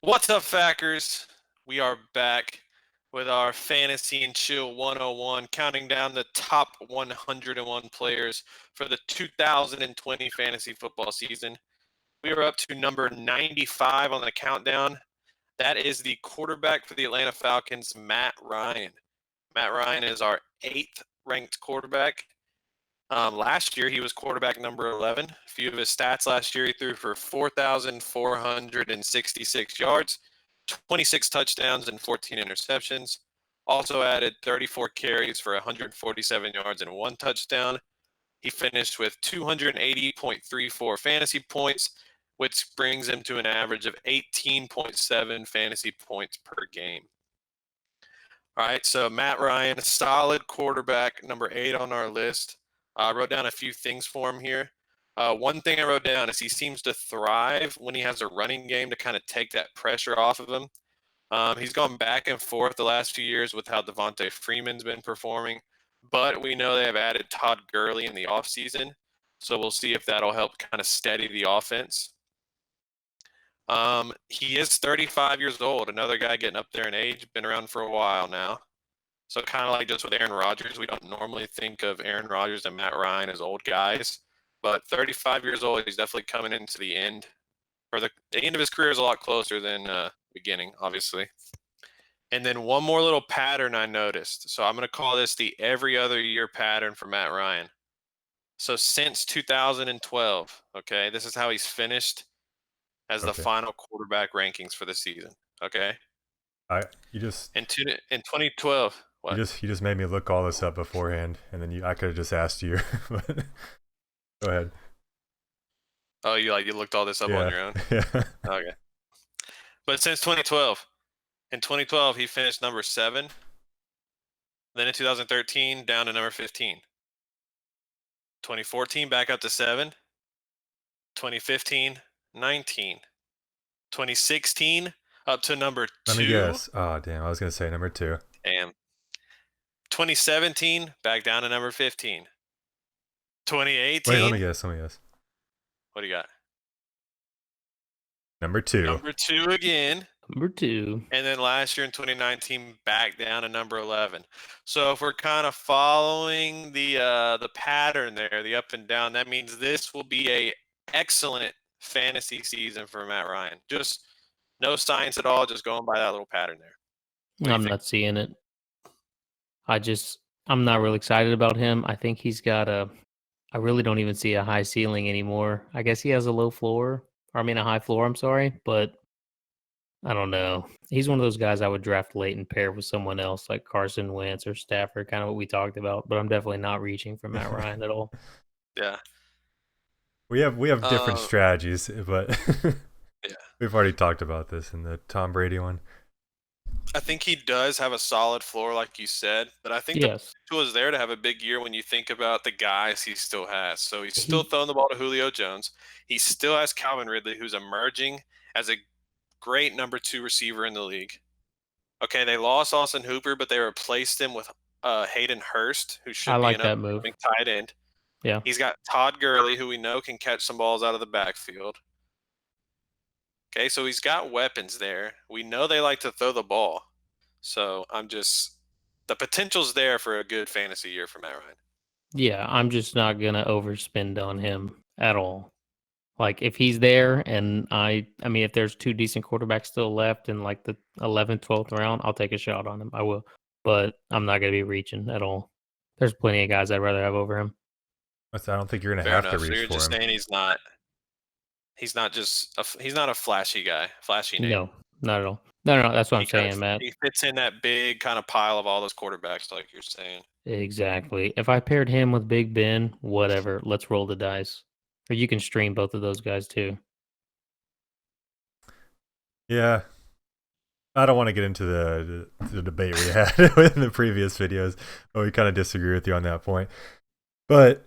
What's up, Fackers? We are back with our Fantasy and Chill 101, counting down the top 101 players for the 2020 fantasy football season. We are up to number 95 on the countdown. That is the quarterback for the Atlanta Falcons, Matt Ryan. Matt Ryan is our 8th ranked quarterback. Last year, he was quarterback number 11. A few of his stats last year, he threw for 4,466 yards, 26 touchdowns, and 14 interceptions. Also added 34 carries for 147 yards and 1 touchdown. He finished with 280.34 fantasy points, which brings him to an average of 18.7 fantasy points per game. All right, so Matt Ryan, solid quarterback, number 8 on our list. I wrote down a few things for him here. One thing I wrote down is he seems to thrive when he has a running game to kind of take that pressure off of him. He's gone back and forth the last few years with how Devontae Freeman's been performing, but we know they have added Todd Gurley in the offseason, so we'll see if that'll help kind of steady the offense. He is 35 years old, another guy getting up there in age, been around for a while now. So kind of like just with Aaron Rodgers, we don't normally think of Aaron Rodgers and Matt Ryan as old guys, but 35 years old, he's definitely coming into the end, or the end of his career is a lot closer than beginning, obviously. And then one more little pattern I noticed. So I'm going to call this the every other year pattern for Matt Ryan. So since 2012, okay, this is how he's finished as the final quarterback rankings for the season. Okay. You just in 2012. What? you just made me look all this up beforehand, and then I could have just asked you. But go ahead. Oh, you looked all this up on your own? Yeah. Okay. But since 2012, in 2012 he finished number 7. Then in 2013 down to number 15. 2014 back up to 7. 2015 19. 2016 up to number 2. Let me guess. Oh, damn. I was going to say number 2. Damn. 2017 back down to number 15. 2018. Wait, let me guess. What do you got? Number 2. Number 2 again. Number 2. And then last year in 2019, back down to number 11. So if we're kind of following the pattern there, the up and down, that means this will be a excellent fantasy season for Matt Ryan. Just no science at all, just going by that little pattern there. I'm not seeing it. I'm not really excited about him. I think he's got I really don't even see a high ceiling anymore. I guess he has a low floor. A high floor, I'm sorry, but I don't know. He's one of those guys I would draft late and pair with someone else like Carson Wentz or Stafford, kind of what we talked about, but I'm definitely not reaching for Matt Ryan at all. Yeah. We have different strategies, but yeah. We've already talked about this in the Tom Brady one. I think he does have a solid floor, like you said, but I think the potential is there to have a big year when you think about the guys he still has. So he's still throwing the ball to Julio Jones. He still has Calvin Ridley, who's emerging as a great number 2 receiver in the league. Okay, they lost Austin Hooper, but they replaced him with Hayden Hurst, who should be an upcoming tight end. Yeah. He's got Todd Gurley, who we know can catch some balls out of the backfield. Okay, so he's got weapons there. We know they like to throw the ball. So the potential's there for a good fantasy year for Matt Ryan. Yeah, I'm just not going to overspend on him at all. Like, if he's there and if there's 2 decent quarterbacks still left in like the 11th, 12th round, I'll take a shot on him. I will. But I'm not going to be reaching at all. There's plenty of guys I'd rather have over him. I don't think you're going to have to reach so you're for just him. Saying he's not a flashy guy, flashy name. No, not at all. No, that's what I'm saying, Matt. He fits in that big kind of pile of all those quarterbacks, like you're saying. Exactly. If I paired him with Big Ben, whatever, let's roll the dice. Or you can stream both of those guys too. Yeah. I don't want to get into the debate we had in the previous videos, but we kind of disagree with you on that point. But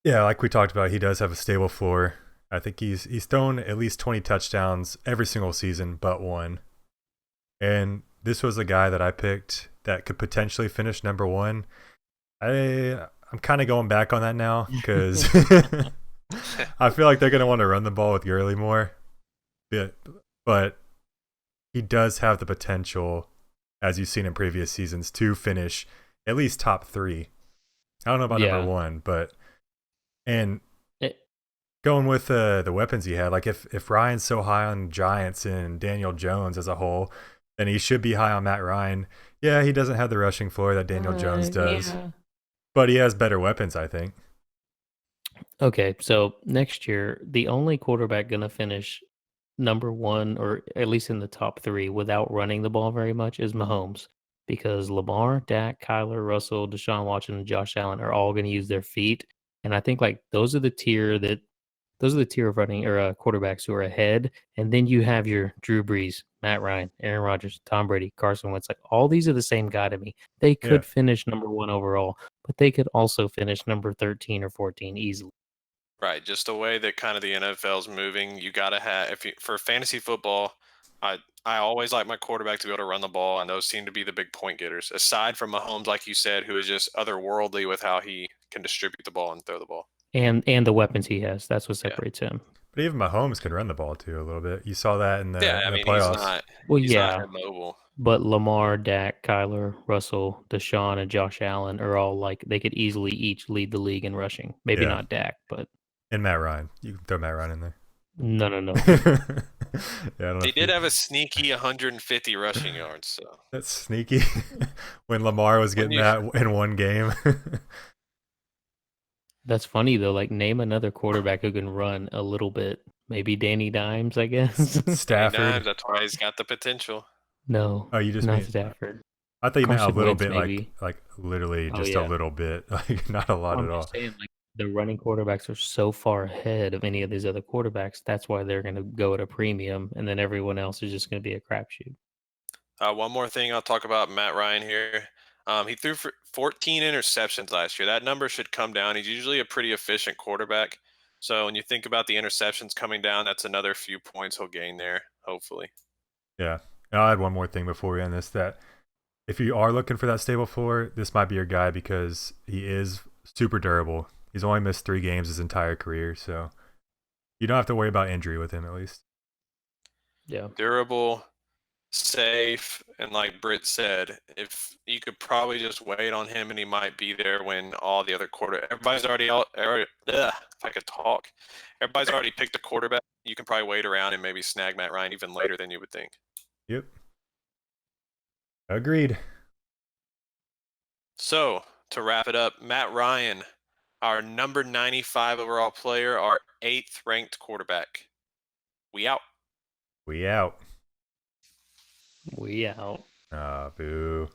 yeah, like we talked about, he does have a stable floor. I think he's thrown at least 20 touchdowns every single season but one. And this was a guy that I picked that could potentially finish number 1. I'm kind of going back on that now because I feel like they're going to want to run the ball with Gurley more. But he does have the potential, as you've seen in previous seasons, to finish at least top 3. I don't know about number Yeah. 1, but and It, going with the weapons he had, like if Ryan's so high on Giants and Daniel Jones as a whole, then he should be high on Matt Ryan. Yeah, he doesn't have the rushing floor that Daniel Jones does, yeah. but he has better weapons, I think. Okay, so next year, the only quarterback going to finish number 1 or at least in the top 3 without running the ball very much is Mahomes because Lamar, Dak, Kyler, Russell, Deshaun Watson, and Josh Allen are all going to use their feet, and I think like those are the tier of running or quarterbacks who are ahead, and then you have your Drew Brees, Matt Ryan, Aaron Rodgers, Tom Brady, Carson Wentz. Like all these are the same guy to me. They Yeah, could finish number 1 overall, but they could also finish number 13 or 14 easily. Right, just the way that kind of the NFL's moving, you got to have if you for fantasy football, I always like my quarterback to be able to run the ball, and those seem to be the big point getters. Aside from Mahomes, like you said, who is just otherworldly with how he can distribute the ball and throw the ball. And the weapons he has, that's what Yeah, separates him. but even Mahomes can run the ball too a little bit. You saw that in yeah. the I in the mean, playoffs. Well, he's not yeah, immobile. but Lamar, Dak, Kyler, Russell, Deshaun, and Josh Allen are all like they could easily each lead the league in rushing. Maybe Yeah, not Dak, but and Matt Ryan. You can throw Matt Ryan in there. no. Yeah, I don't know They if did have a sneaky 150 rushing yards. So that's sneaky. When Lamar was when getting you that in one game. That's funny though. Like name another quarterback who can run a little bit. Maybe Danny Dimes, I guess. Danny Stafford. Dimes, that's why he's got the potential. No, Oh, you just not mean? Stafford. I thought you meant a Carson little Wentz, bit, maybe. like literally Oh just a yeah. little bit, like not a lot Well, at I'm all. just saying, like the running quarterbacks are so far ahead of any of these other quarterbacks. That's why they're going to go at a premium, and then everyone else is just going to be a crapshoot. One more thing I'll talk about Matt Ryan here. He threw for 14 interceptions last year. That number should come down. He's usually a pretty efficient quarterback. So when you think about the interceptions coming down, that's another few points he'll gain there, hopefully. Yeah. And I'll add one more thing before we end this, that if you are looking for that stable floor, this might be your guy because he is super durable. He's only missed 3 games his entire career, so you don't have to worry about injury with him at least. Yeah. Durable, safe, and like Britt said, if you could probably just wait on him and he might be there when all the other everybody's if I could talk. Everybody's already picked a quarterback. You can probably wait around and maybe snag Matt Ryan even later than you would think. Yep. Agreed. So, to wrap it up, Matt Ryan, our number 95 overall player, our 8th ranked quarterback. We out. We out. We out. Ah, boo.